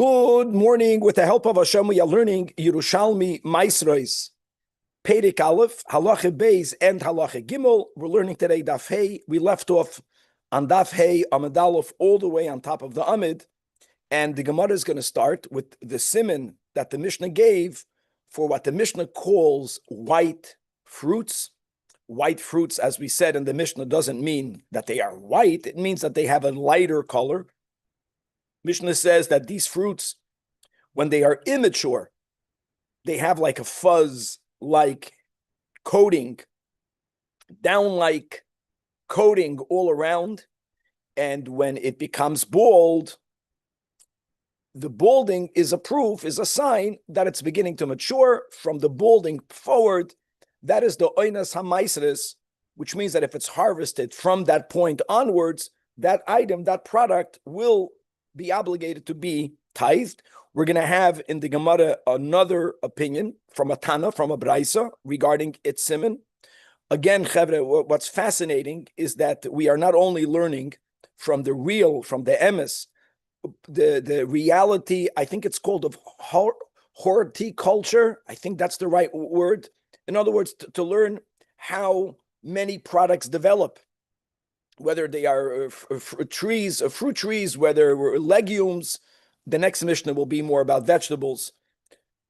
Good morning. With the help of Hashem, we are learning Yerushalmi Maisrois, Perek Aleph, Halacha Beis, and Halacha Gimel. We're learning today Daf Hey. We left off on Daf Hey, Amid Aleph, all the way on top of the Amid. And the Gemara is going to start with the siman that the Mishnah gave for what the Mishnah calls white fruits. White fruits, as we said in the Mishnah, doesn't mean that they are white. It means that they have a lighter color. Mishnah says that these fruits, when they are immature, they have like a fuzz-like coating, down-like coating all around. And when it becomes bald, the balding is a proof, is a sign that it's beginning to mature. From the balding forward, that is the oinas hamaisres, which means that if it's harvested from that point onwards, that item, that product will be obligated to be tithed. We're going to have in the Gemara another opinion from a Tana, from a Braisa, regarding its siman. Again, Chevre, what's fascinating is that we are not only learning from the real, from the emes, the reality, I think it's called of horticulture. I think that's the right word. In other words, to learn how many products develop, whether they are fruit trees, whether legumes. The next Mishnah will be more about vegetables.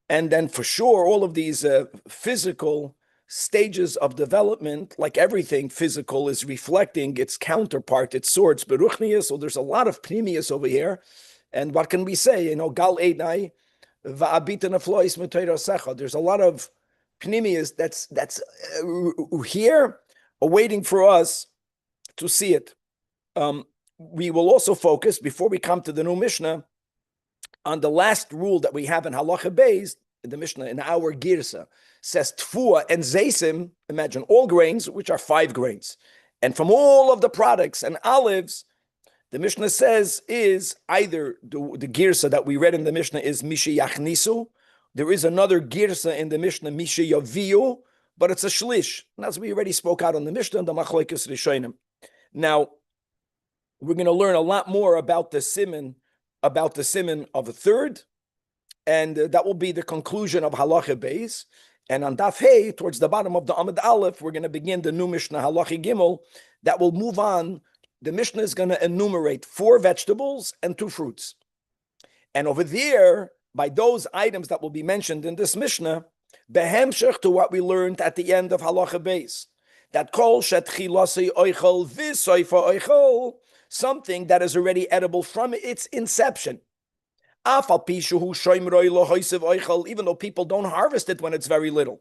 And then for sure, all of these physical stages of development, like everything physical, is reflecting its counterpart, its source, beruchnius. So there's a lot of pnimius over here. And what can we say? Gal einai va'abitan aflois m'toira secha. There's a lot of pnimius that's here, awaiting for us to see it. We will also focus, before we come to the new Mishnah, on the last rule that we have in Halacha Beis. The Mishnah in our Girsa says Tfua and Zaysim, imagine all grains, which are 5 grains. And from all of the products and olives, the Mishnah says is either the Girsa that we read in the Mishnah is Misha Yachnisu. There is another Girsa in the Mishnah, Misha Yaviu, but it's a Shlish. And as we already spoke out on the Mishnah, the Machlokes Rishonim. Now, we're going to learn a lot more about the siman of a third, and that will be the conclusion of Halacha Beis. And on Daf Hey, towards the bottom of the Amid Aleph, we're going to begin the new Mishnah, Halacha Gimel, that will move on. The Mishnah is going to enumerate 4 vegetables and 2 fruits. And over there, by those items that will be mentioned in this Mishnah, behemshech to what we learned at the end of Halacha Beis, that kol shetchilasi oichel v'soifa oichel, something that is already edible from its inception. Even though people don't harvest it when it's very little.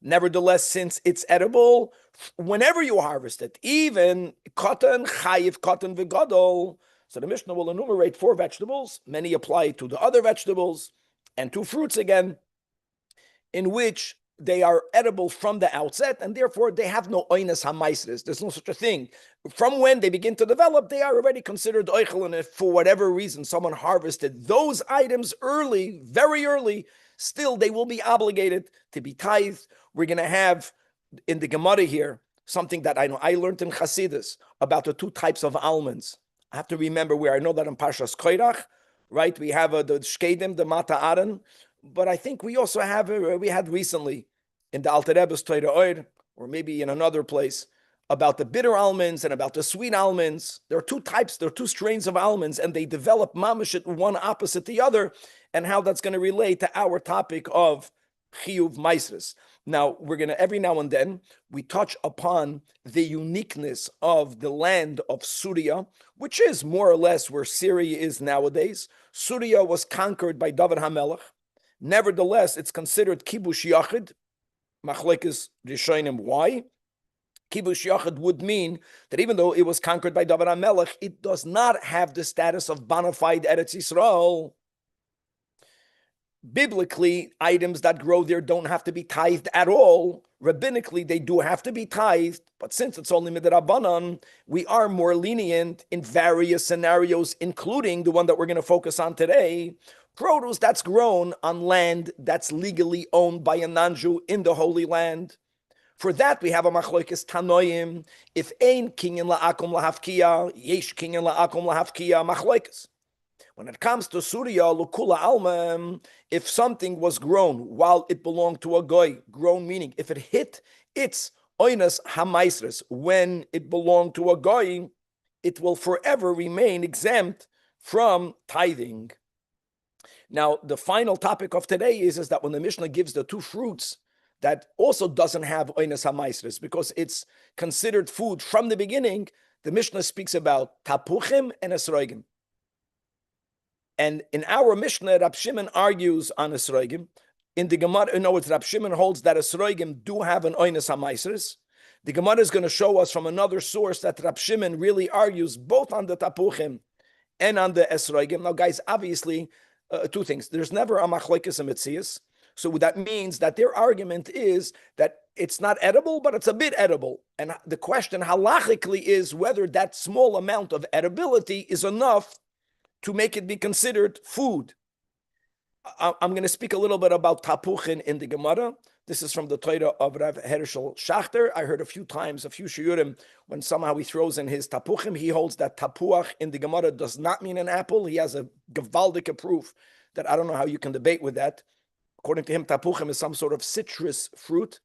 Nevertheless, since it's edible, whenever you harvest it, even cotton, chayiv, cotton, v'gadol. So the Mishnah will enumerate 4 vegetables, many apply to the other vegetables, and 2 fruits again, in which they are edible from the outset, and therefore they have no oinas hamaisres. There's no such a thing. From when they begin to develop, they are already considered oichel, and if for whatever reason someone harvested those items early, very early, still they will be obligated to be tithed. We're going to have in the Gemara here something that I learned in Chassidus about the 2 types of almonds. I have to remember where. I know that in Parshas Koirach, right? We have the Shkedim, the Mata Aaron, but I think we also have, we had recently in the Alter Rebbe's Torah Oir, or maybe in another place, about the bitter almonds and about the sweet almonds. There are 2 types, there are 2 strains of almonds, and they develop mamashit one opposite the other, and how that's going to relate to our topic of chiyuv maisres. Now, we're going to, every now and then, we touch upon the uniqueness of the land of Syria, which is more or less where Syria is nowadays. Syria was conquered by David HaMelech. Nevertheless, it's considered kibush yachid. Machlokes Rishonim, why? Kibush yachid would mean that even though it was conquered by David HaMelech, it does not have the status of bona fide Eretz Yisrael. Biblically, items that grow there don't have to be tithed at all. Rabbinically, they do have to be tithed, but since it's only midrabanan, we are more lenient in various scenarios, including the one that we're going to focus on today. Produce that's grown on land that's legally owned by a non-Jew in the Holy Land. For that, we have a machlokes tanoim. If ein kinyan la'akum lahafkiya, yesh kinyan la'akum lahafkiya machlokes. When it comes to Surya, Lukula Alma, if something was grown while it belonged to a goy, grown meaning if it hit its oinas hamaisres when it belonged to a goy, it will forever remain exempt from tithing. Now, the final topic of today is that when the Mishnah gives the two fruits that also doesn't have oinas hamaisres because it's considered food from the beginning, the Mishnah speaks about tapuchim and esroigim. And in our Mishnah, Rab Shimon argues on esroigim. In the Gemara, in other words, Rab Shimon holds that esroigim do have an oinas hamaisres. The Gemara is going to show us from another source that Rab Shimon really argues both on the tapuchim and on the esroigim. Now, guys, obviously, two things. There's never a machlokes and mitzias. So that means that their argument is that it's not edible, but it's a bit edible. And the question halachically is whether that small amount of edibility is enough to make it be considered food. I'm going to speak a little bit about tapuchin in the Gemara. This is from the Torah of Rav Hershel Schachter. I heard a few times, a few shiurim, when somehow he throws in his tapuchim, he holds that tapuach in the Gemara does not mean an apple. He has a gewaldige proof that I don't know how you can debate with that. According to him, tapuchim is some sort of citrus fruit.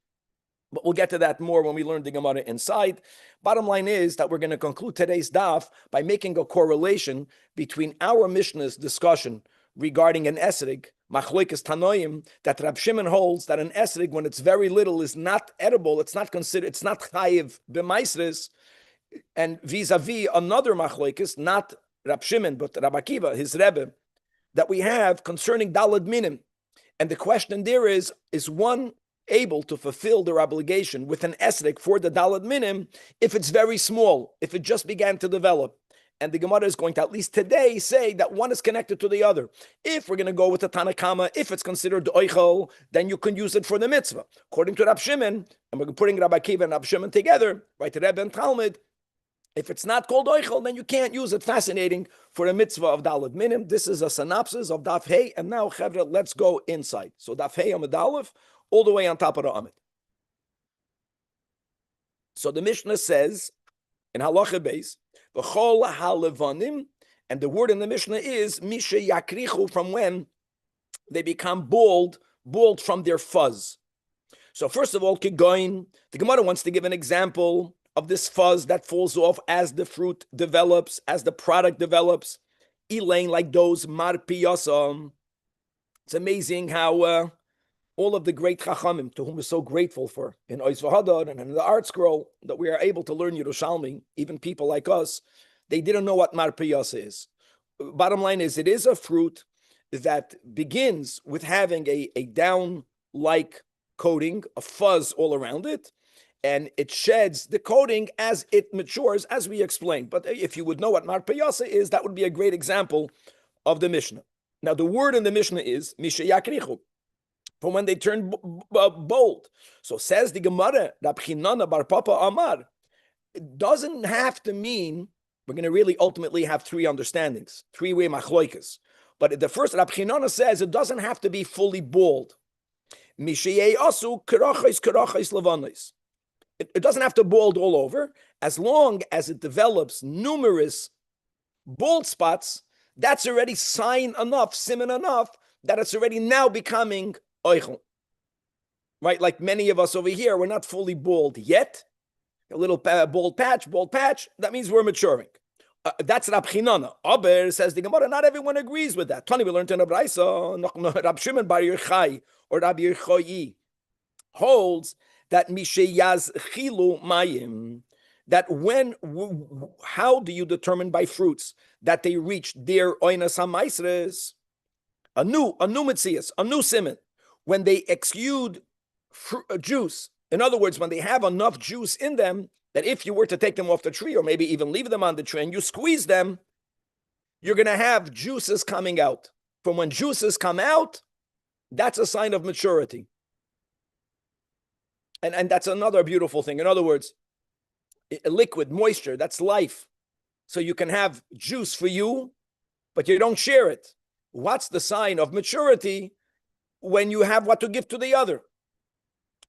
But we'll get to that more when we learn the Gemara inside. Bottom line is that we're going to conclude today's daf by making a correlation between our Mishnah's discussion regarding an esrig, machlokes tanoim, that Rab Shimon holds that an esrig, when it's very little, is not edible, it's not considered, it's not chayiv b'maisres, and vis-a-vis another machlokes, not Rab Shimon, but Rab Akiva, his Rebbe, that we have concerning dalad minim. And the question there is one able to fulfill their obligation with an esrik for the dalad minim if it's very small, if it just began to develop? And the Gemara is going to, at least today, say that one is connected to the other. If we're going to go with the Tanakama, if it's considered oichel, then you can use it for the mitzvah. According to Rab Shimon, and we're putting Rabbi Akiva and Rab Shimon together, right, to Rebbe and Talmud, if it's not called oichel, then you can't use it. Fascinating for a mitzvah of dalad minim. This is a synopsis of Daf Hey, and now, Chevra, let's go inside. So Daf Hey Amud Aleph, all the way on top of the Amid. So the Mishnah says, in Halacha Beis, V'chol halevanim, and the word in the Mishnah is mishe yakrichu, from when they become bald from their fuzz. So first of all, kigoin, the Gemara wants to give an example of this fuzz that falls off as the fruit develops, as the product develops. Elaine, like those marpiyasam. It's amazing how all of the great chachamim, to whom we're so grateful for, in Ois V'Hadar and in the Art Scroll, that we are able to learn Yerushalmi, even people like us, they didn't know what marpiyasa is. Bottom line is, it is a fruit that begins with having a down-like coating, a fuzz all around it, and it sheds the coating as it matures, as we explained. But if you would know what marpiyasa is, that would be a great example of the Mishnah. Now, the word in the Mishnah is mishe yakrichu, from when they turn bold. So says the Gemara, Rab Chinana bar Papa Amar, it doesn't have to mean, we're going to really ultimately have three understandings, three-way machloikas. But the first, Rab Chinana says, it doesn't have to be fully bald. Mishiyei asu kerachais levanis. It doesn't have to bald all over. As long as it develops numerous bald spots, that's already sign enough, siman enough, that it's already now becoming oichel. Right? Like many of us over here, we're not fully bald yet. A little bald patch, that means we're maturing. That's Rab Chinana. Aber, says the Gemara, not everyone agrees with that. Tani, we learned in a Braisa, Rab Shimon bar Yerchai, or Rab Yerchai, holds that Misheyaz Chilu Mayim, that how do you determine by fruits that they reach their oinas hamaisres? A new mitzias, a new siman, when they exude juice. In other words, when they have enough juice in them that if you were to take them off the tree or maybe even leave them on the tree and you squeeze them, you're going to have juices coming out. From when juices come out, that's a sign of maturity. And that's another beautiful thing. In other words, a liquid, moisture, that's life. So you can have juice for you, but you don't share it. What's the sign of maturity? When you have what to give to the other.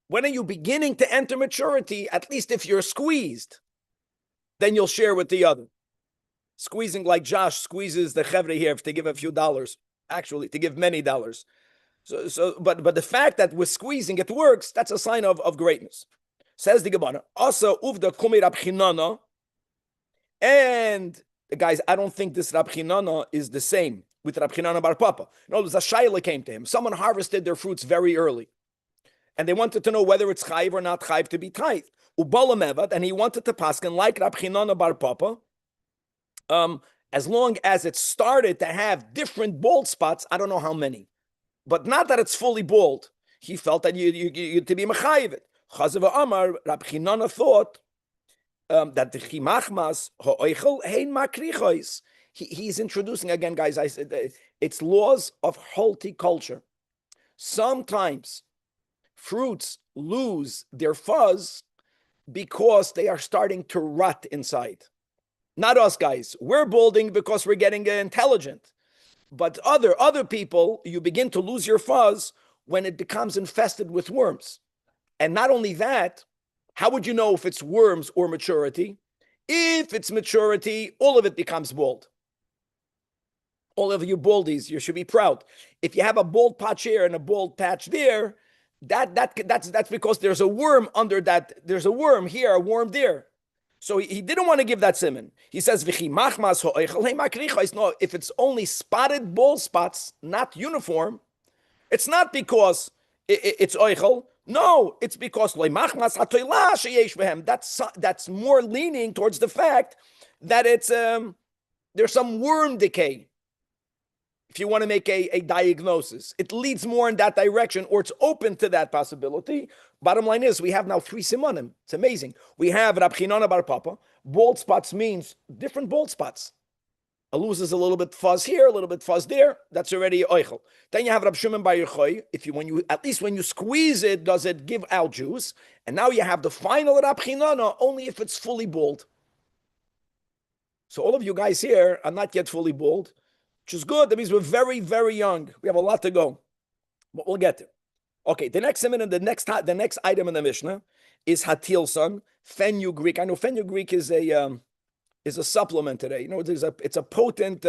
When are you beginning to enter maturity? At least if you're squeezed, then you'll share with the other. squeezing like Josh squeezes the chevre here to give a few dollars, actually to give many dollars. But the fact that with squeezing it works, that's a sign of greatness. Says the Gemara. Also, uvda kumi Rab Chinana, and the guys, I don't think this Rab Chinana is the same with Rab Chinana Bar Papa. No, a shayla came to him. Someone harvested their fruits very early, and they wanted to know whether it's chayiv or not chayiv to be tithe. Ubalamevad, and he wanted to paskin like Rab Chinana Bar Papa. As long as it started to have different bald spots, I don't know how many, but not that it's fully bald. He felt that you to be mechayiv it. Chazav Amar Rab Chinana thought that the chimachmas ha'oichel hein makrichois. He's introducing again, guys. I said it's laws of horticulture. Sometimes fruits lose their fuzz because they are starting to rot inside. Not us, guys. We're balding because we're getting intelligent. But other people, you begin to lose your fuzz when it becomes infested with worms. And not only that, how would you know if it's worms or maturity? If it's maturity, all of it becomes bald. All of you baldies, you should be proud. If you have a bald patch here and a bald patch there, that's because there's a worm under that. There's a worm here, a worm there. So he didn't want to give that simon. He says, no, if it's only spotted bald spots, not uniform, it's not because it's oichel. No, it's because that's more leaning towards the fact that it's there's some worm decay. If you want to make a diagnosis, it leads more in that direction, or it's open to that possibility. Bottom line is, we have now 3 simonim. It's amazing. We have Rab Chinana Bar Papa. Bald spots means different bald spots. It loses a little bit fuzz here, a little bit fuzz there. That's already oichel. Then you have Rab Shimon Bar Yochai. At least when you squeeze it, does it give out juice? And now you have the final Rab Chinana only if it's fully bald. So all of you guys here are not yet fully bald, which is good. That means we're very, very young. We have a lot to go, but we'll get there. Okay, the next minute, the next item in the Mishnah is hatilson, fenugreek. I know fenugreek is a supplement today. It's a potent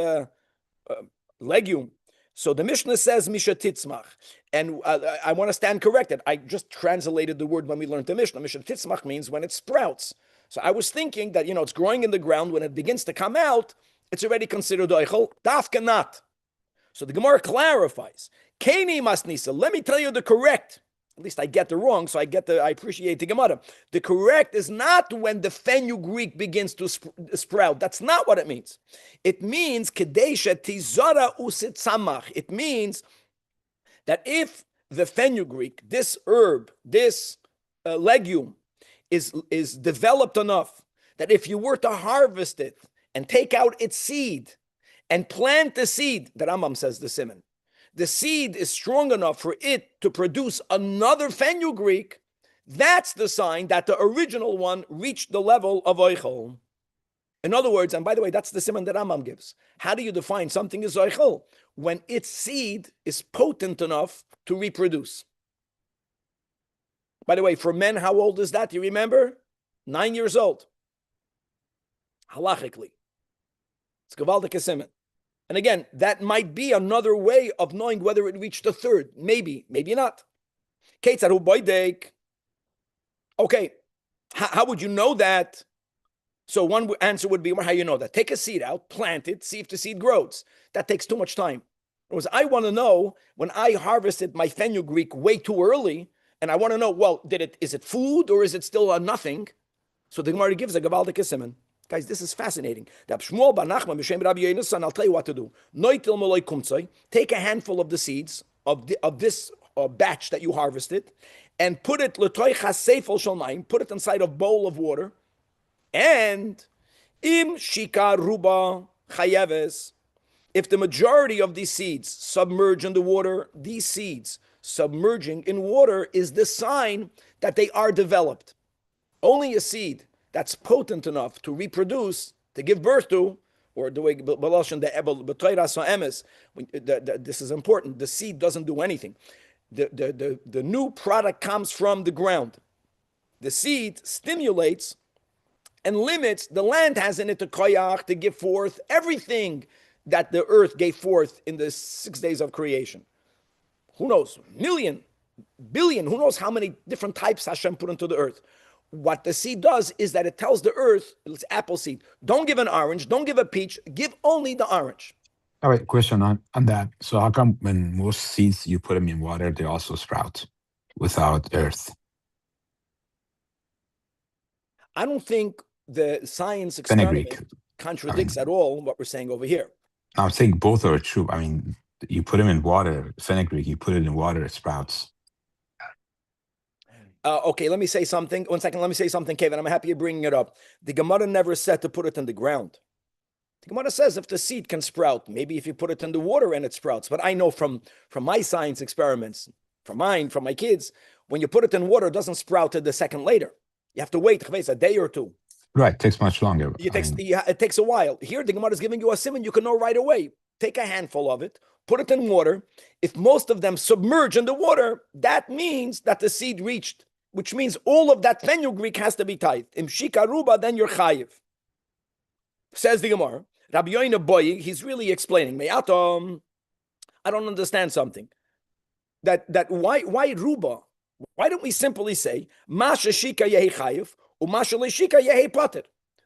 legume. So the Mishnah says misha titzmach, and I want to stand corrected. I just translated the word when we learned the Mishnah. Misha titzmach means when it sprouts. So I was thinking that it's growing in the ground. When it begins to come out, it's already considered oichel. Dafka not. So the Gemara clarifies. Keni masnisa. Let me tell you the correct. At least I get the wrong, so I appreciate the Gemara. The correct is not when the fenugreek begins to sprout. That's not what it means. It means kedesha tizara usit samach. It means that if the fenugreek, this herb, this legume, is developed enough that if you were to harvest it and take out its seed and plant the seed, the Rambam says the simon, the seed is strong enough for it to produce another fenugreek, that's the sign that the original one reached the level of oichel. In other words, and by the way, that's the simon that Rambam gives. How do you define something as oichel? When its seed is potent enough to reproduce. By the way, for men, how old is that? Do you remember? 9 years old. Halachically. It's Gavaldik Simon. And again, that might be another way of knowing whether it reached the third. Maybe, maybe not. Okay, how would you know that? So one answer would be, well, how you know that? Take a seed out, plant it, see if the seed grows. That takes too much time. I want to know when I harvested my fenugreek way too early, and I want to know, well, is it food or is it still a nothing? So the Gemara gives a Gavaldik Simon. Guys, this is fascinating. I'll tell you what to do. Take a handful of the seeds of this batch that you harvested and put it put it inside a bowl of water. And im shika ruba chayeves, if the majority of these seeds submerge in the water, these seeds submerging in water is the sign that they are developed. Only a seed that's potent enough to reproduce, to give birth to, or the way this is important. The seed doesn't do anything. The new product comes from the ground. The seed stimulates and limits, the land has in it the koyach to give forth everything that the earth gave forth in the 6 days of creation. Who knows? Million, billion, who knows how many different types Hashem put into the earth. What the seed does is that it tells the earth, it's apple seed, don't give an orange, don't give a peach, give only the orange. All right, question on that. So how come when most seeds you put them in water, they also sprout without earth? I don't think the science Fenugreek. experiment contradicts at all what we're saying over here. I'm saying both are true. I mean, you put them in water, fenugreek, you put it in water, it sprouts. Okay, let me say something. 1 second, let me say something, Kevin. I'm happy you're bringing it up. The Gemara never said to put it in the ground. The Gemara says if the seed can sprout, maybe if you put it in the water and it sprouts. But I know from my science experiments, from my kids, when you put it in water, it doesn't sprout a second later. You have to wait a day or two. Right, it takes much longer. It takes a while. Here, the Gemara is giving you a simon, you can know right away. Take a handful of it, put it in water. If most of them submerge in the water, that means that the seed reached, which means all of that fenugreek has to be tithed. Im shika ruba, then you're chayiv. Says the Gemara, Rabbi Yoina Boy, he's really explaining. Me'atom, I don't understand something. That why ruba? Why don't we simply say masha shika yehi chayiv umasha leshika yehi pater?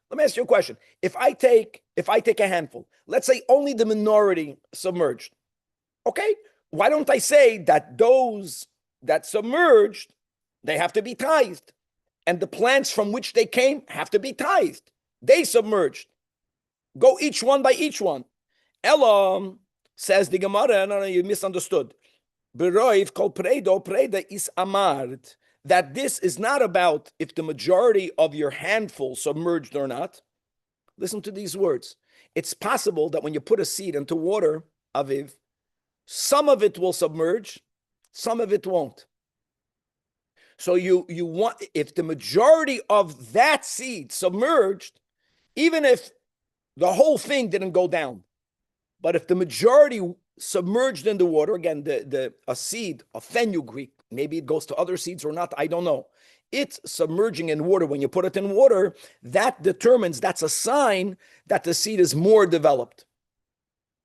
Let me ask you a question. If I take a handful, let's say only the minority submerged, okay? Why don't I say that those that submerged, they have to be tithed, and the plants from which they came have to be tithed? They submerged. Go each one by each one. Elam, says the Gemara, no, you misunderstood. Beroiv kol preda is amard. That this is not about if the majority of your handful submerged or not. Listen to these words. It's possible that when you put a seed into water, Aviv, some of it will submerge, some of it won't. So you want, if the majority of that seed submerged, even if the whole thing didn't go down, but if the majority submerged in the water, again, a seed, a fenugreek, maybe it goes to other seeds or not, I don't know. It's submerging in water. When you put it in water, that determines, that's a sign that the seed is more developed.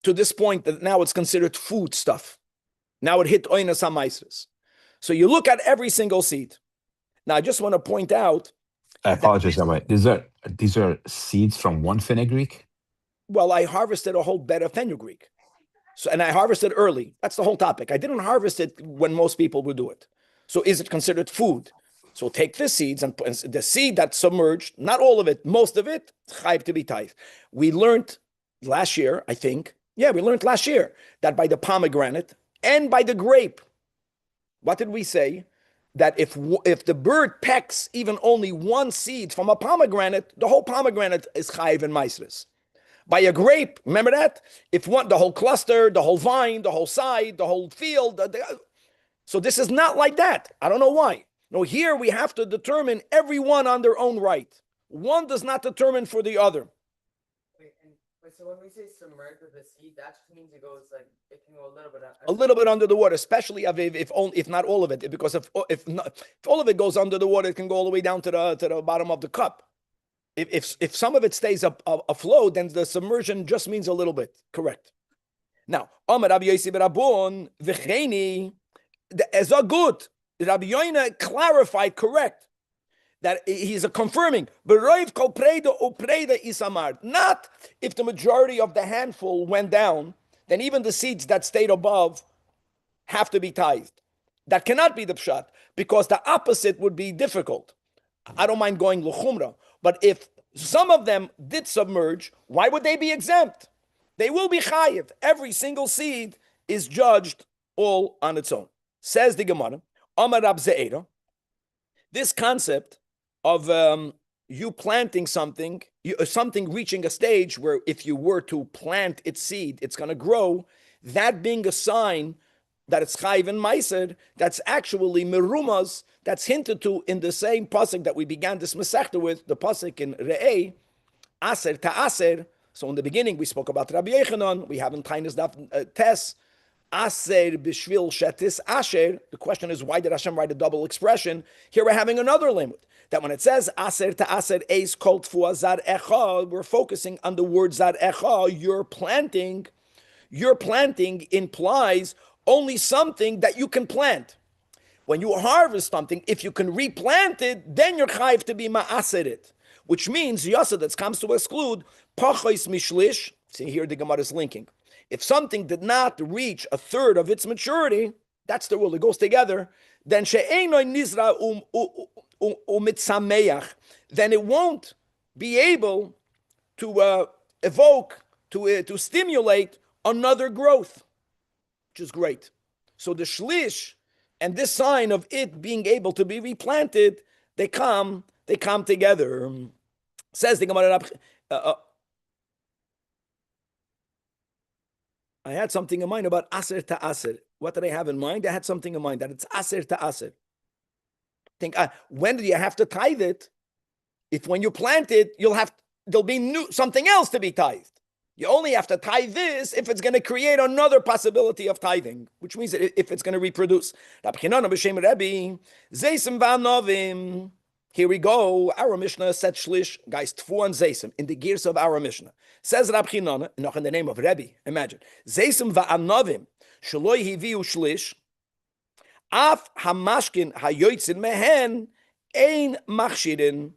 To this point, that now it's considered food stuff. Now it hit oinas hamaisris. So you look at every single seed. Now I just want to point out. I apologize, Rabbi. These are seeds from one fenugreek? Well, I harvested a whole bed of fenugreek. So, and I harvested early. That's the whole topic. I didn't harvest it when most people would do it. So is it considered food? So take the seeds and the seed that's submerged, not all of it, most of it, chayv to be tithed. We learned last year, I think, that by the pomegranate and by the grape, what did we say? That if the bird pecks even only one seed from a pomegranate, the whole pomegranate is chayv and maisris. By a grape, remember that? If the whole cluster, the whole vine, the whole side, the whole field. So this is not like that. I don't know why. No, here we have to determine everyone on their own right. One does not determine for the other. So when we say submerged with the seed, that just means it goes it can go a little bit under the water, especially if not all of it, because if all of it goes under the water, it can go all the way down to the bottom of the cup. If some of it stays afloat, then the submersion just means a little bit. Correct. Now, Amar Rabbi Yossi Barabon v'cheini as a good. Rabbi Yoina clarified correct that he's confirming. B'roiv kol preda upreda isamard. Not if the majority of the handful went down, then even the seeds that stayed above have to be tithed. That cannot be the pshat, because the opposite would be difficult. I don't mind going l'chumra, but if some of them did submerge, why would they be exempt? They will be chayiv. Every single seed is judged all on its own. Says the Gemara, Amar Rab Ze'era, this concept of you planting something, something reaching a stage where if you were to plant its seed, it's going to grow, that being a sign that it's chayiv and meiser, that's actually merumas, that's hinted to in the same pasuk that we began this mesechta with, the pasuk in Re'eh, aser ta'aser. So in the beginning we spoke about Rabbi Yechanan, we have in Tainas Daf Tes, Aser b'shvil shetis asher. The question is, why did Hashem write a double expression? Here we're having another limud. That when it says aser to aser eis kol tfua zar echa, we're focusing on the word zar echa. You're planting implies only something that you can plant. When you harvest something, if you can replant it, then you're chayiv to be ma'aseret, which means yasa that comes to exclude pachos mishlish. See here the Gemara is linking. If something did not reach a third of its maturity, that's the rule. It goes together. Then she'enoi nizra umitzameach. Then it won't be able to evoke, to stimulate another growth, which is great. So the shlish and this sign of it being able to be replanted, they come together. Says the Gemara. I had something in mind about aser to aser. What did I have in mind? I had something in mind that it's aser to aser. Think, when do you have to tithe it? If when you plant it, there'll be something else to be tithed. You only have to tithe this if it's going to create another possibility of tithing, which means that if it's going to reproduce. Here we go. Our Mishnah said shlish, guys, tfu and zeisim, in the gears of our Mishnah. Says Rabbi Chinana, noch in the name of Rabbi, imagine. Zeisim va'anovim, shaloi hiviu shlish, af hamashkin hayoitzin mehen, ein machshirin.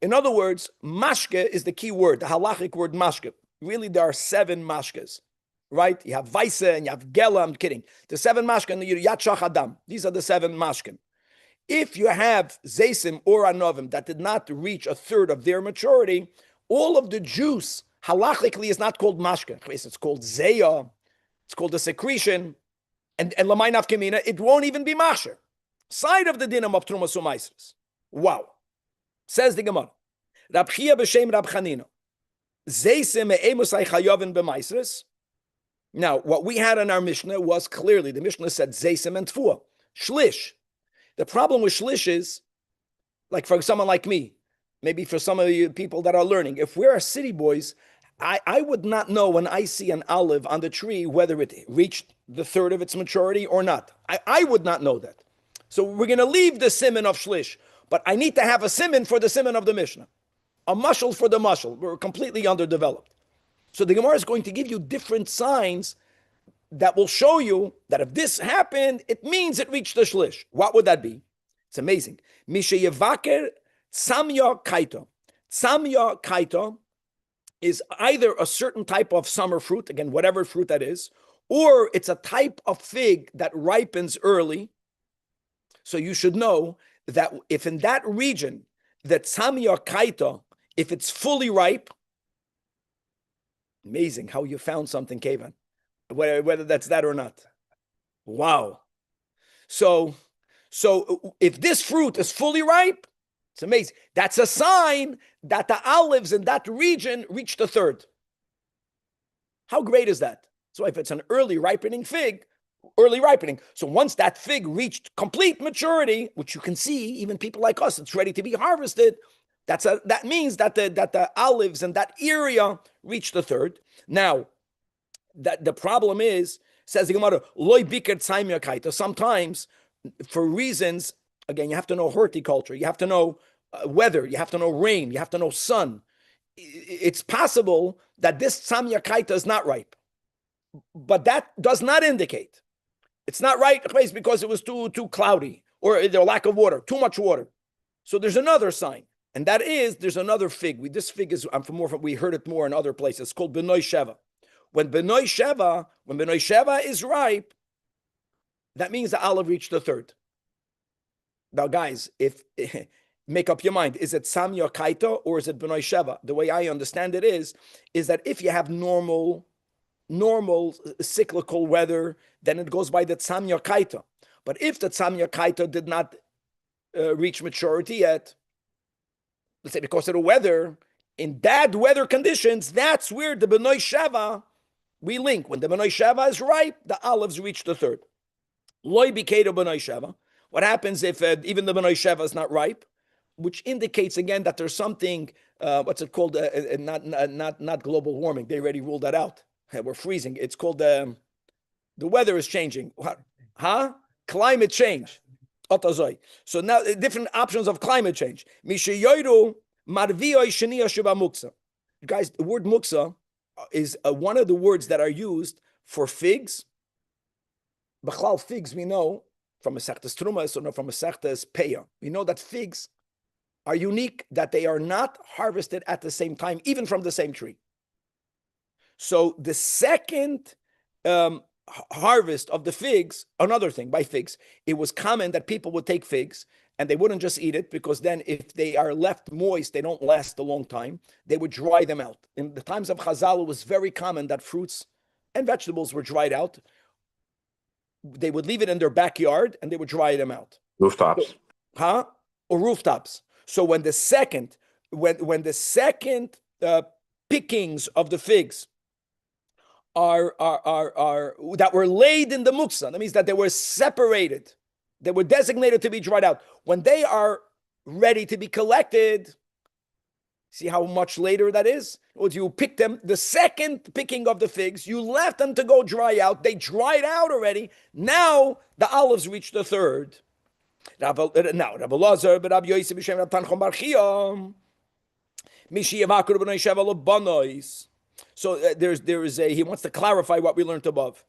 In other words, mashke is the key word, the halachic word mashke. Really, there are 7 mashkas, right? You have Vaise and you have Gela. I'm kidding. The 7 mashkan, the Yat Shach Adam. These are the 7 mashkan. If you have Zeisim or Anovim that did not reach a third of their maturity, all of the juice, halachically, is not called mashka. It's called Zeya. It's called a secretion. And Lamay Nafkamina, it won't even be masher. Side of the dinam of Trumas Umaisras. Wow. Says the Gemara. Rab Chia b'shem Rab Chanina. Now, what we had in our Mishnah was clearly, the Mishnah said Zeisim and Tfuah, Shlish. The problem with Shlish is, like for someone like me, maybe for some of you people that are learning, if we're city boys, I would not know when I see an olive on the tree whether it reached the third of its maturity or not. I would not know that. So we're going to leave the siman of Shlish, but I need to have a siman for the siman of the Mishnah. A mushal for the mushal. We're completely underdeveloped. So the Gemara is going to give you different signs that will show you that if this happened, it means it reached the shlish. What would that be? It's amazing. Misha yevaker tsamya kaito. Tsamya kaito is either a certain type of summer fruit, again, whatever fruit that is, or it's a type of fig that ripens early. So you should know that if in that region, that tsamya kaito, if it's fully ripe, amazing how you found something, Kevan, whether that's that or not. Wow. So if this fruit is fully ripe, it's amazing. That's a sign that the olives in that region reached a third. How great is that? So if it's an early ripening fig, early ripening. So once that fig reached complete maturity, which you can see, even people like us, it's ready to be harvested. That means that the olives in that area reached the third. Now, that the problem is, says the Gemara, loy biker tzayim kaita. Sometimes, for reasons, again, you have to know horticulture, you have to know weather, you have to know rain, you have to know sun. It's possible that this tzamya kaita is not ripe, but that does not indicate it's not ripe because it was too cloudy or the lack of water, too much water. So there's another sign. And that is, there's another fig. This fig is, we heard it more in other places. It's called B'noi Sheva. When B'noi Sheva is ripe, that means the olive reached the third. Now, guys, make up your mind. Is it Samya Kaita or is it B'noi Sheva? The way I understand it is that if you have normal cyclical weather, then it goes by the Samya Kaita. But if the Samya Kaita did not reach maturity yet, let's say because of the weather, in bad weather conditions, that's where the B'noi Sheva, we link. When the B'noi Sheva is ripe, the olives reach the third. Loi bikedo B'noi Sheva. What happens if even the B'noi Sheva is not ripe? Which indicates again that there's something, what's it called? Not global warming. They already ruled that out. We're freezing. It's called the The weather is changing. Huh? Climate change. Otazoi. So now different options of climate change. Mishayoiru marvioi sheniya sheba muksa. Guys, the word muksa is one of the words that are used for figs. B'chlal figs, we know from Masechtas Trumas or from Masechtas Peya. We know that figs are unique, that they are not harvested at the same time, even from the same tree. So the second harvest of the figs, another thing, by figs, it was common that people would take figs and they wouldn't just eat it, because then if they are left moist, they don't last a long time. They would dry them out. In the times of Chazal, it was very common that fruits and vegetables were dried out. They would leave it in their backyard and they would dry them out. Rooftops. Or rooftops. So when the second pickings of the figs are that were laid in the muksa, that means that they were separated, they were designated to be dried out. When they are ready to be collected, see how much later that is? Well, you pick them, the second picking of the figs, you left them to go dry out. They dried out already. Now the olives reach the third. Now, Rabbi Lazar, but Rabbi Yosef, B'Shem Rabbi Tanchon Bar Chia, Mishi Yavakur B'nai Sheva Lo Banois. So he wants to clarify what we learned above.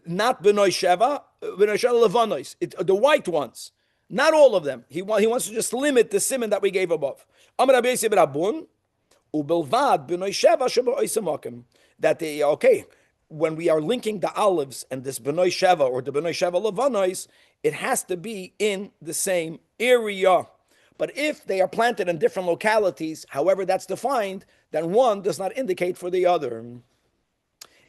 Not B'nai Sheva Levanois, the white ones. Not all of them. He wants to just limit the siman that we gave above. Amar Rabbi Yosef Rabun, Ubelvad B'nai Sheva Sheba Oisamakim. That when we are linking the olives and this B'nai Sheva or the B'nai Sheva Levanois, it has to be in the same area. But if they are planted in different localities, however that's defined, then one does not indicate for the other.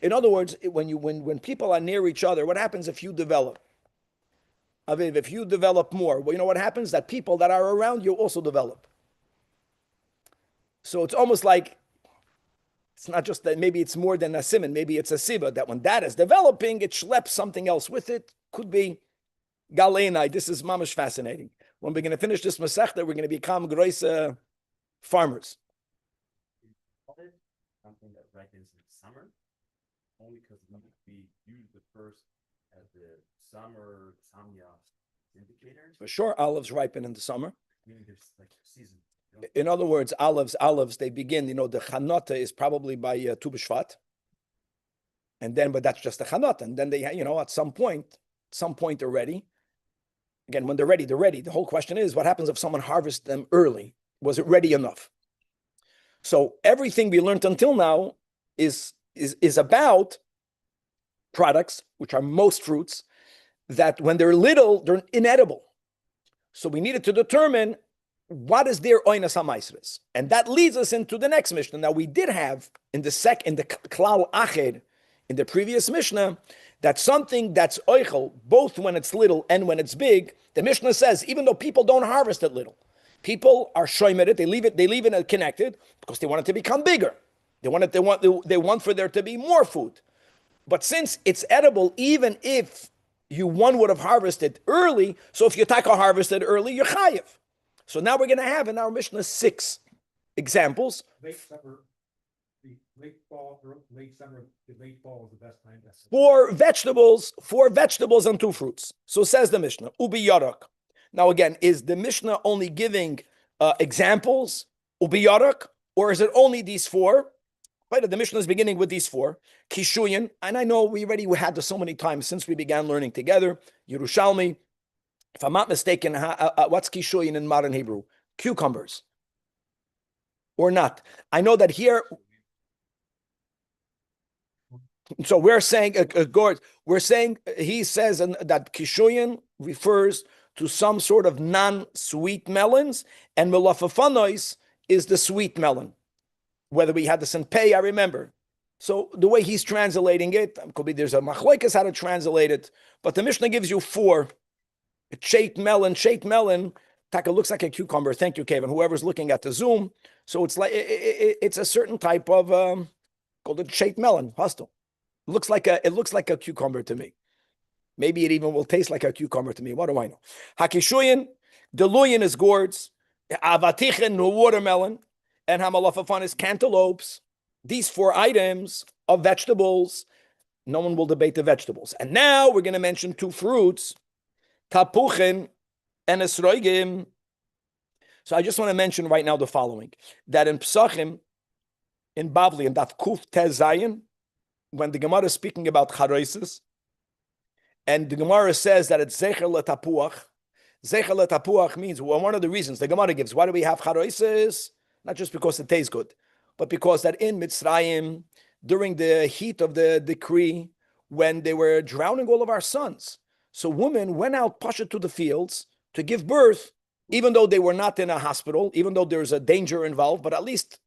In other words, when people are near each other, what happens if you develop? Aviv, if you develop more, well, you know what happens? That people that are around you also develop. So it's almost like, it's not just that maybe it's more than a siman, maybe it's a siba, that when that is developing, it schleps something else with it. Could be galenai. This is mamish fascinating. When we're going to finish this masechta, we're going to become groise farmers. Something that ripens in summer, only because we use the first as the summer samya indicator. For sure, olives ripen in the summer. Meaning there's like season. In other words, olives, they begin, the chanota is probably by Tu B'Shvat. And then, but that's just the chanota. And then they, at some point they're ready. Again, when they're ready, they're ready. The whole question is, what happens if someone harvests them early? Was it ready enough? So everything we learned until now is about products, which are most fruits, that when they're little, they're inedible. So we needed to determine what is their oinas hamaisres, and that leads us into the next Mishnah. Now we did have in the klal acher in the previous Mishnah that something that's oichel both when it's little and when it's big. The Mishnah says even though people don't harvest it little, people are shoymed it. They leave it connected because they want it to become bigger. They want for there to be more food. But since it's edible, even if one would have harvested early, so if you harvested early, you're chayiv. So now we're going to have in our Mishnah 6 examples. Late summer, the late fall, late summer, the late fall is the best time. For vegetables and 2 fruits. So says the Mishnah, Ubi Yarak. Now again, is the Mishnah only giving examples, Ubi Yarak, or is it only these 4? Right, the Mishnah is beginning with these 4. Kishuyin, and I know we had this so many times since we began learning together. Yerushalmi. If I'm not mistaken, what's kishuyin in modern Hebrew? Cucumbers. Or not. I know that here, so we're saying, he says that kishuyin refers to some sort of non-sweet melons, and melafafanois is the sweet melon. Whether we had this in pay, I remember. So the way he's translating it, could be there's a machloikas how to translate it, but the Mishnah gives you 4. Shaped melon, Taka looks like a cucumber. Thank you, Kevin. Whoever's looking at the Zoom. So it's like it's a certain type of called a shaped melon. Hostel. It looks like a cucumber to me. Maybe it even will taste like a cucumber to me. What do I know? Hakishuyin, deluyin is gourds, avatichin watermelon, and hamalafafan is cantaloupes. These 4 items of vegetables. No one will debate the vegetables. And now we're going to mention two fruits, tapuchin and esroigim. So I just want to mention right now the following, that in Psachim, in Bavli, in Daf Kuf Tez Zayin, when the Gemara is speaking about charoises, and the Gemara says that it's zecher letapuach. Zecher letapuach means, well, one of the reasons the Gemara gives, why do we have charoises? Not just because it tastes good, but because that in Mitzrayim, during the heat of the decree, when they were drowning all of our sons, so women went out pasha to the fields to give birth, even though they were not in a hospital, even though there's a danger involved, but at least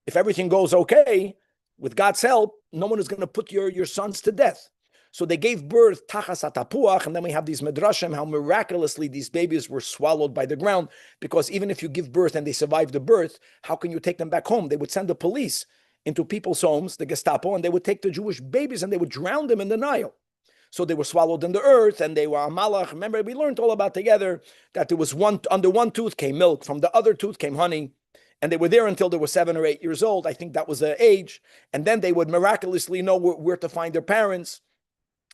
if everything goes okay, with God's help, no one is going to put your sons to death. So they gave birth tachas atapuach, and then we have these midrashim, how miraculously these babies were swallowed by the ground, because even if you give birth and they survive the birth, how can you take them back home? They would send the police into people's homes, the Gestapo, and they would take the Jewish babies and they would drown them in the Nile. So they were swallowed in the earth, and they were amalach. Remember, we learned all about together that there was under one tooth came milk, from the other tooth came honey, and they were there until they were 7 or 8 years old. I think that was the age. And then they would miraculously know where to find their parents.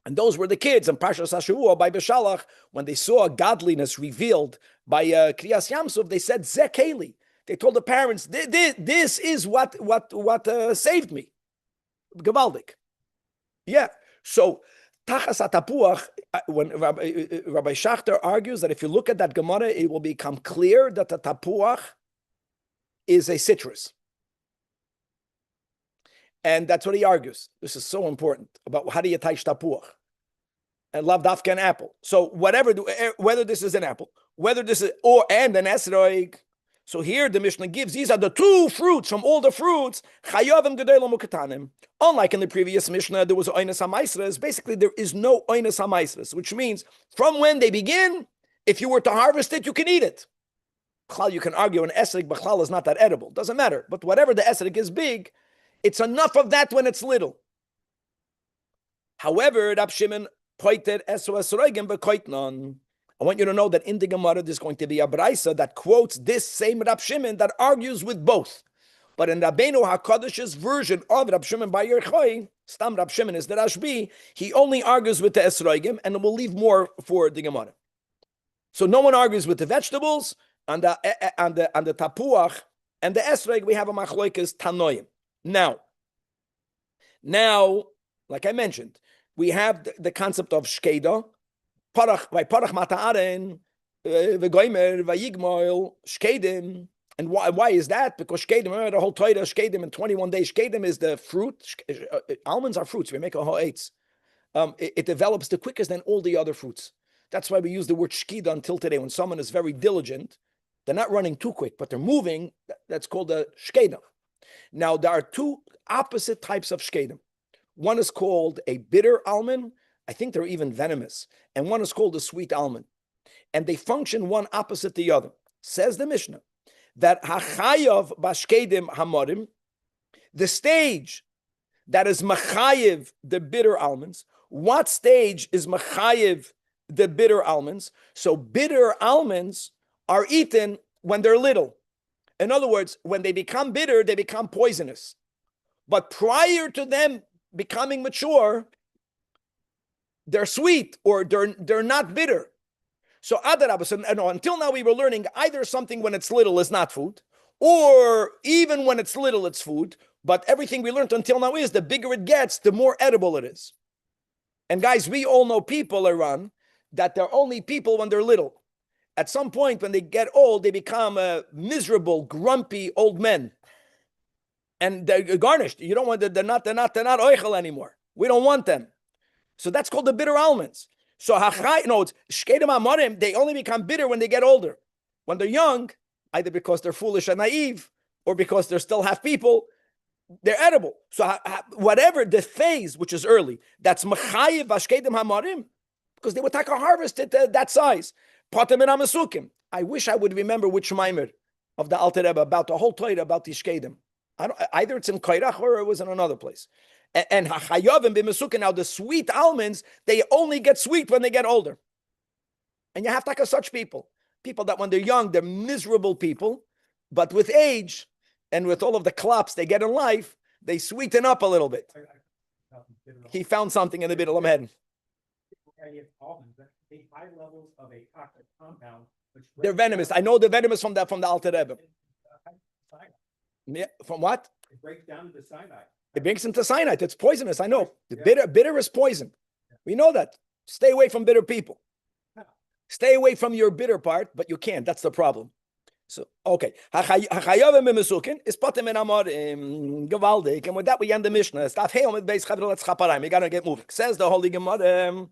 And those were the kids. And Parshas HaShavua by Beshalach, when they saw godliness revealed by Kriyas Yamsuf, they said, Zeh Keli. They told the parents, this is what saved me. Gavaldik. Yeah. So, Tachas Atapuach, when Rabbi Schachter argues that if you look at that Gemara, it will become clear that the Tapuach is a citrus. And that's what he argues. This is so important about how do you taish Tapuach. And lav dafka an apple. So whether this is an apple, whether this is, and an esroig. So here the Mishnah gives, these are the two fruits from all the fruits. Chayavim gedolim ukatanim. Unlike in the previous Mishnah, there was oines hamaisres. Basically, there is no oines hamaisres, which means from when they begin, if you were to harvest it, you can eat it. You can argue an esrog b'chlal is not that edible. Doesn't matter. But whatever the esrog is big, it's enough of that when it's little. However, Rab Shimon pointed eso esroigim v'koitnon. I want you to know that in the Gemara, there's going to be a Braisa that quotes this same Rab Shimon that argues with both. But in Rabbeinu HaKadesh's version of Rab Shimon Bar Yochai, Stam Rab Shimon is the Rashbi, he only argues with the esroigim, and we'll leave more for the Gemara. So no one argues with the vegetables, and the tapuach, and the esroig, we have a machloikas tanoim. Now, like I mentioned, we have the concept of shkeda, parach mata'aren, v'goimer, v'yigmoil, shkedim. And why is that? Because shkedim, the whole Torah, shkedim in 21 days, shkedim is the fruit. Almonds are fruits. We make a ha'etz. It develops the quickest than all the other fruits. That's why we use the word shkida until today. When someone is very diligent, they're not running too quick, but they're moving. That's called a shkeda. Now, there are two opposite types of shkedim. One is called a bitter almond. I think they're even venomous. And one is called a sweet almond. And they function one opposite the other. Says the Mishnah that hachayav bashkedim hamorim, the stage that is machayev the bitter almonds. What stage is machayev the bitter almonds? So bitter almonds are eaten when they're little. In other words, when they become bitter, they become poisonous. But prior to them becoming mature, they're sweet or they're not bitter. So until now we were learning either something when it's little is not food, or even when it's little it's food. But everything we learned until now is the bigger it gets, the more edible it is. And guys, we all know people, Iran, that they're only people when they're little. At some point, when they get old, they become miserable, grumpy old men, and they're garnished. You don't want they're not oichel anymore. We don't want them. So that's called the bitter almonds. So it's shkedim amorim. They only become bitter when they get older. When they're young, either because they're foolish and naive, or because they're still half people, they're edible. So whatever the phase, which is early, that's machayev shkedim amorim, because they would take a harvest at that size. I wish I would remember which Maimer of the Alter Rebbe about the whole Torah about the shkedim. Either it's in Kairach or it was in another place. And hachayavim b'mesukin. Now the sweet almonds, they only get sweet when they get older. And you have to take such people that when they're young, they're miserable people, but with age and with all of the claps they get in life, they sweeten up a little bit. He found something in the Bitter Lamhed. Almonds that contain high levels of a toxic compound. Which They're breaks venomous. down I know they're venomous from the Alter Rebbe. into cyanide. Yeah, from what? It breaks down into cyanide. It brings into cyanide. It's poisonous. I know. The Yeah. bitter is poison. We know that. Stay away from bitter people. Stay away from your bitter part, but you can't. That's the problem. So, okay. Hachayovim b'mesukin is potem en amorim gewaldig. And with that, we end the Mishnah. Staf hey omid beis chavre let's chaparayim. We got to get moving. Says the Holy Gemara.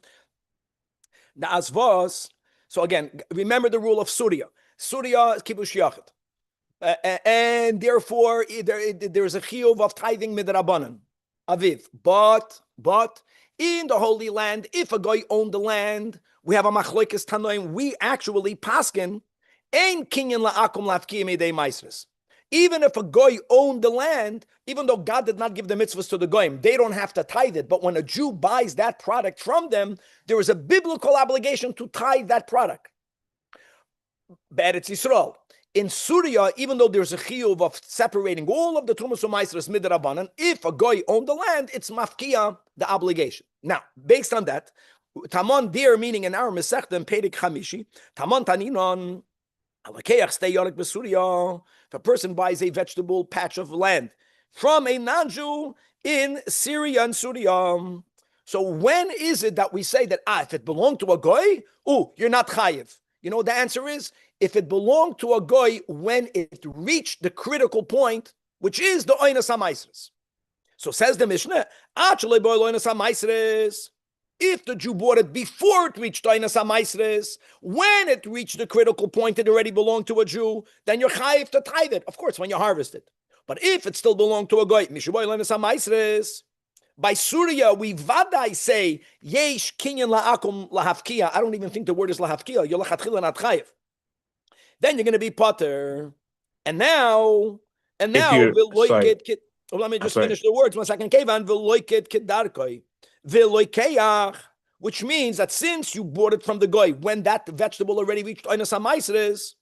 The asvos. So again, remember the rule of Surya. Surya is kibush yachid. And therefore, there's a chiyuv of tithing midrabanan. Aviv. But in the Holy Land, if a guy owned the land, we have a machlokes tanoim. We actually paskin ein kinyan la'akum lafki midei maisres. Even if a goy owned the land, even though God did not give the mitzvahs to the goyim, they don't have to tithe it. But when a Jew buys that product from them, there is a biblical obligation to tithe that product. Be'eretz Yisrael. In Surya, even though there's a chiyuv of separating all of the Trumas u'Maisros midrabanan, if a goy owned the land, it's mafkia, the obligation. Now, based on that, Tamon there, meaning in our Masechta in Perek Chamishi, Tamon Taninon, Alakeach stay yorik b'Surya. If a person buys a vegetable patch of land from a non-Jew in Syria and Surya, so when is it that we say that if it belonged to a goy, you're not chayiv? You know what the answer is? If it belonged to a goy when it reached the critical point, which is the oinas hamaisres. So says the Mishnah, if the Jew bought it before it reached oinas hamaisres, when it reached the critical point, it already belonged to a Jew, then you're chayiv to tithe it. Of course, when you harvest it. But if it still belonged to a goy, by Surya, we vadai say, yesh kinyan la'akum lahafkiya. I don't even think the word is lahafkiya. You're lachatchila not chayiv. Then you're going to be potter. And now, let me just finish the words 1 second. Kevan v'loiket kedarkoi v'loikeach, which means that since you bought it from the goy when that vegetable already reached oinas hamaisres,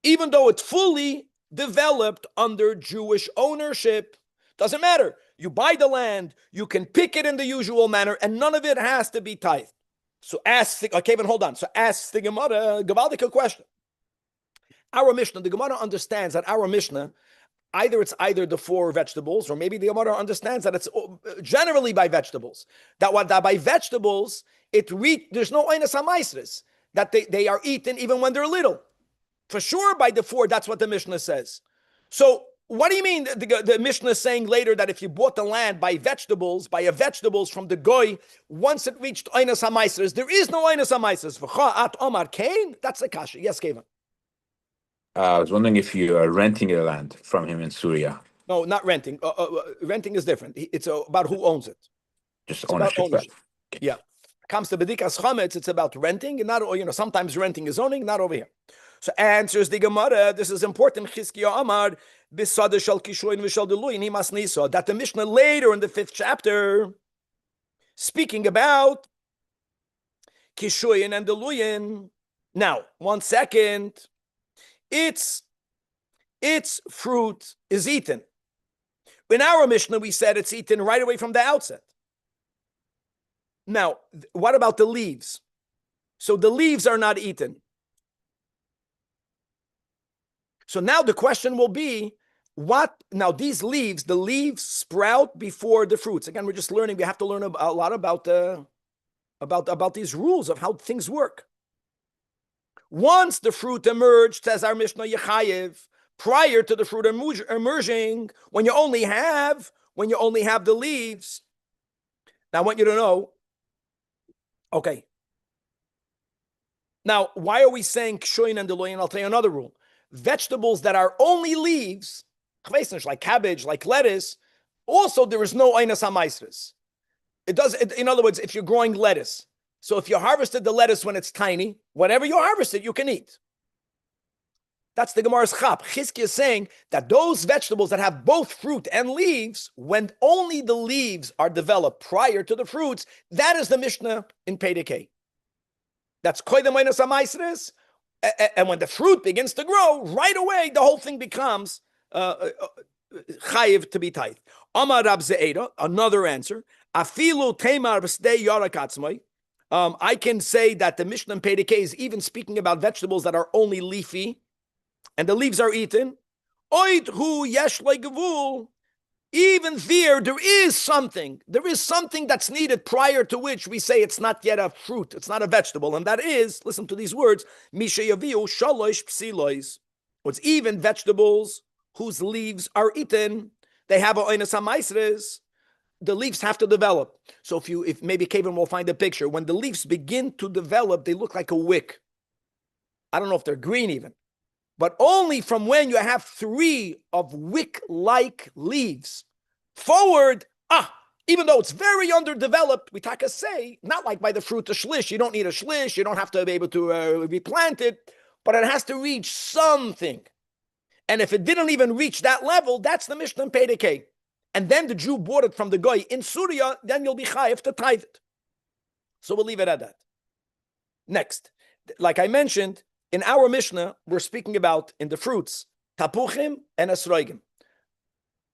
even though it's fully developed under Jewish ownership, doesn't matter. You buy the land, you can pick it in the usual manner, and none of it has to be tithed. So ask the Gemara, Gavaldik question. Our Mishnah, the Gemara understands that our Mishnah, it's either the 4 vegetables, or maybe the Gemara understands that it's generally by vegetables. That by vegetables, there's no oinas hamaisres, that they are eaten even when they're little. For sure, by the 4, that's what the Mishnah says. So, what do you mean the Mishnah is saying later that if you bought the land by vegetables from the goy, once it reached oinas hamaisres, there is no oinas hamaisres? V'cha'at omar kain? That's the kasha. Yes, Kevin. I was wondering if you are renting the land from him in Syria. No, not renting. Renting is different. It's about who owns it. Just it's ownership. About ownership. Okay. Yeah. Comes to Bedikas Chametz, it's about renting, and not, sometimes renting is owning, not over here. So answers the Gemara, this is important, Chizkiya Amar, Bisada Shal Kishoin Vishal Deluyin, Himas Nisa, that the Mishnah later in the 5th chapter, speaking about Kishoin and Deluyin. Now, 1 second. Its fruit is eaten. In our Mishnah, we said it's eaten right away from the outset. Now, what about the leaves? So the leaves are not eaten. So now the question will be, now these leaves, the leaves sprout before the fruits. Again, we're just learning, we have to learn a lot about these rules of how things work. Once the fruit emerged, says our Mishnah Yechayev, prior to the fruit emerging, when you only have the leaves. Now I want you to know, okay. Now, why are we saying kshoin and deloyin? I'll tell you another rule. Vegetables that are only leaves, like cabbage, like lettuce, also there is no oinas hamaisres. In other words, if you're growing lettuce, so if you harvested the lettuce when it's tiny, whenever you harvest it, you can eat. That's the Gemara's chap. Chizkiya is saying that those vegetables that have both fruit and leaves, when only the leaves are developed prior to the fruits, that is the Mishnah in Perek. That's koydem oinas hamaisres. And when the fruit begins to grow, right away, the whole thing becomes chayiv to be tithed. Amar Rab Ze'eda, another answer. Afilu temar b'stei yarak atzmai. I can say that the Mishnah in Perek is even speaking about vegetables that are only leafy, and the leaves are eaten. Oid hu yesh gevul. Even there is something. There is something that's needed prior to which we say it's not yet a fruit, it's not a vegetable, and that is, listen to these words, misha yaviu shalosh psilois. It's even vegetables whose leaves are eaten. They have a oinas hamaisres. The leaves have to develop. So if maybe Kevin will find a picture, when the leaves begin to develop, they look like a wick. I don't know if they're green even, but only from when you have 3 of wick-like leaves forward. Even though it's very underdeveloped, we taka say, not like by the fruit of shlish. You don't need a shlish. You don't have to be able to replant it, but it has to reach something. And if it didn't even reach that level, that's the Mishnah in Perek. And then the Jew bought it from the guy in Syria, then you'll be chayiv to tithe it. So we'll leave it at that. Next, like I mentioned, in our Mishnah, we're speaking about, in the fruits, tapuchim and esroigim.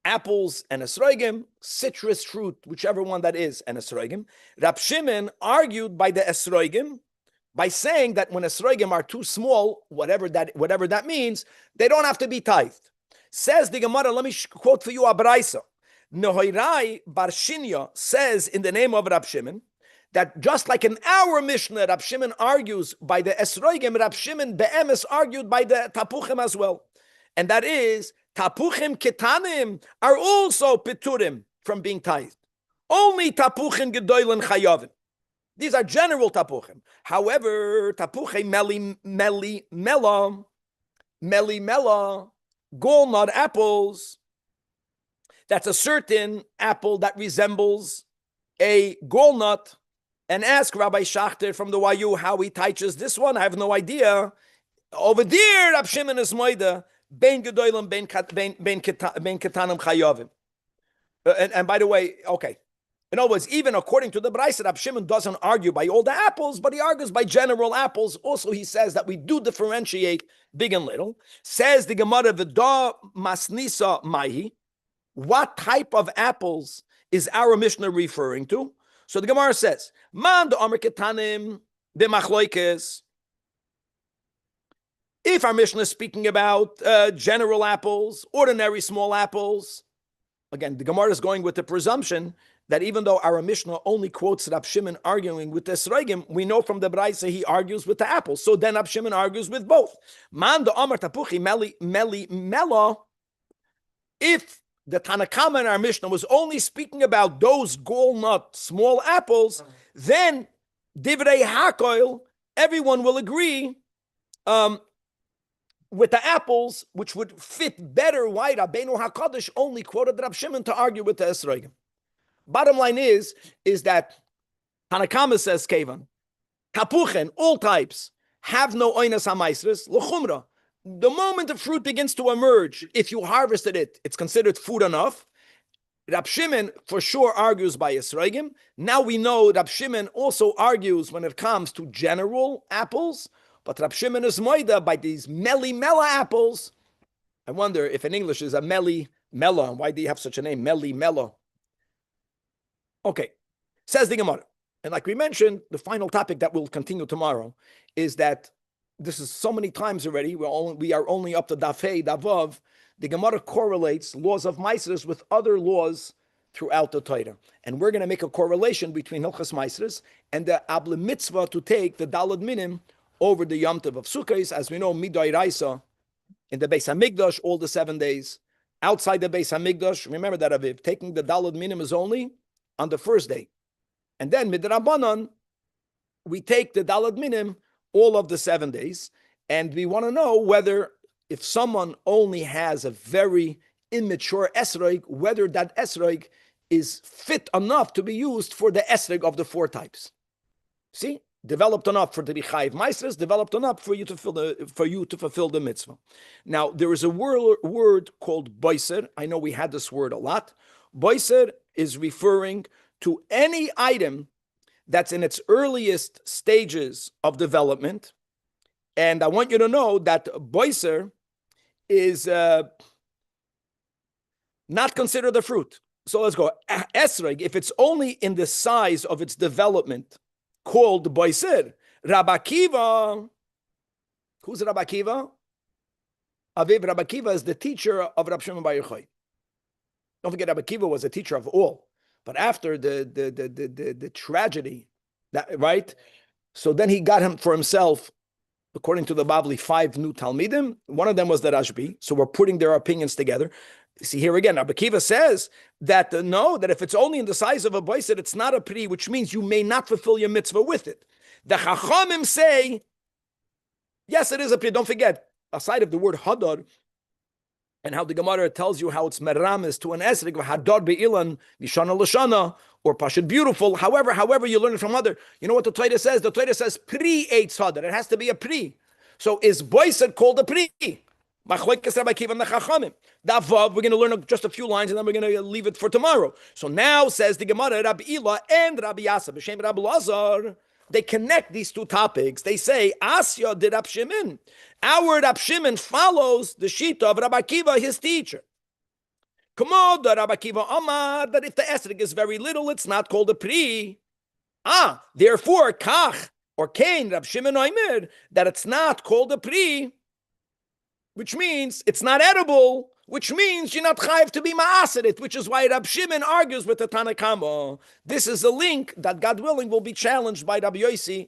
Apples and esroigim, citrus fruit, whichever one that is, and esroigim. Rab Shimon argued by the esroigim by saying that when esroigim are too small, whatever that means, they don't have to be tithed. Says the Gemara, let me quote for you a Braisa. Nehoirai Bar Shinya says in the name of Rab Shimon that just like in our Mishnah, Rab Shimon argues by the esroigim, Rab Shimon be'emes argued by the tapuchim as well. And that is, tapuchim ketanim are also piturim from being tithed. Only tapuchim gedoylin chayavim. These are general tapuchim. However, tapuchim mela, gallnut apples, that's a certain apple that resembles a gallnut. And ask Rabbi Shachter from the YU how he teaches this one. I have no idea. Over there, Rab Shimon is moida bein gedolim bein ketanim chayavim. And by the way, okay. In other words, even according to the Braisa, Rab Shimon doesn't argue by all the apples, but he argues by general apples. Also, he says that we do differentiate big and little. Says the Gemara, v'da masnisa mahi. What type of apples is our Mishnah referring to? So the Gemara says, man the Amr Ketanim de Machloikes. If our Mishnah is speaking about general apples, ordinary small apples, again, the Gemara is going with the presumption that even though our Mishnah only quotes Rab Shimon arguing with the Esroigim, we know from the Braisa he argues with the apples. So then Rab Shimon argues with both. Man the Amr Tapuchi Mela. If the Tanakama in our Mishnah was only speaking about those gallnut small apples, then Divrei Hakoil, everyone will agree with the apples, which would fit better. Why Rabbeinu HaKadosh only quoted Rab Shimon to argue with the Esroigim. Bottom line is that Tanakama says, Kevan, Tapuchen, all types, have no oinas hamaisres, l'chumra. The moment the fruit begins to emerge, if you harvested it, it's considered food enough. Rab Shimon for sure argues by Esroigim. Now we know Rab Shimon also argues when it comes to general apples, but Rab Shimon is moida by these mela apples. I wonder if in English is a mela. Why do you have such a name, mela? Okay, says the Gemara. And like we mentioned, the final topic that will continue tomorrow is that this is so many times already. We are only up to Dafei, Davav. The Gemara correlates laws of Maisres with other laws throughout the Torah. And we're going to make a correlation between Hilchas Maisres and the Able Mitzvah to take the Dalad Minim over the Yom Tov of Sukkot. As we know, Midai Raisa in the Beis HaMikdash all the 7 days. Outside the Beis HaMikdash, remember that Aviv, taking the Dalad Minim is only on the first day. And then Midrabanan, we take the Dalad Minim all of the 7 days. And we want to know whether if someone only has a very immature esrog, whether that esrog is fit enough to be used for the esrog of the 4 types. See, developed enough for the Chayiv Maisres, developed enough for you to fulfill the mitzvah. Now there is a word called boiser. I know we had this word a lot. Boiser is referring to any item that's in its earliest stages of development. And I want you to know that boiser is not considered a fruit. So let's go. Esrog, if it's only in the size of its development, called boiser. Rabbi Akiva, who's Rabbi Akiva? Aviv Rabbi Akiva is the teacher of Rabbi Shimon Bar Yochai. Don't forget, Rabbi Akiva was a teacher of all. But after the tragedy, that right? So then he got him for himself, according to the Bavli, 5 new Talmidim. One of them was the Rashbi. So we're putting their opinions together. See here again, Rabbi Akiva says that that if it's only in the size of a boiset, it's not a pri, which means you may not fulfill your mitzvah with it. The Chachamim say, yes, it is a pri. Don't forget, aside of the word hadar, and how the Gemara tells you how it's meramis to an esrik, hadar be'ilan, nishana l'shana, or pashut beautiful. However you learn it from other. You know what the Torah says? The Torah says pri eitz hadar. It has to be a pri. So is boiset called a pri? Machlokes Rabbi Akiva and the Chachamim. That vav, we're going to learn just a few lines and then we're going to leave it for tomorrow. So now says the Gemara, Rabbi Ila and Rabbi Yasa, b'shem Rabbi Lazar, they connect these two topics. They say, Asya did Rabbi Shimon. Our Rabbi Shimon follows the shita of Rabbi Akiva, his teacher. Kamod Rabbi Akiva Amar, that if the esrog is very little, it's not called a pri. Therefore, Kach or Kain, Rabbi Shimon Oimer, that it's not called a pri, which means it's not edible, which means you're not chayiv to be ma'aserit, which is why Rabbi Shimon argues with the Tanakama. This is a link that, God willing, will be challenged by Rabbi Yossi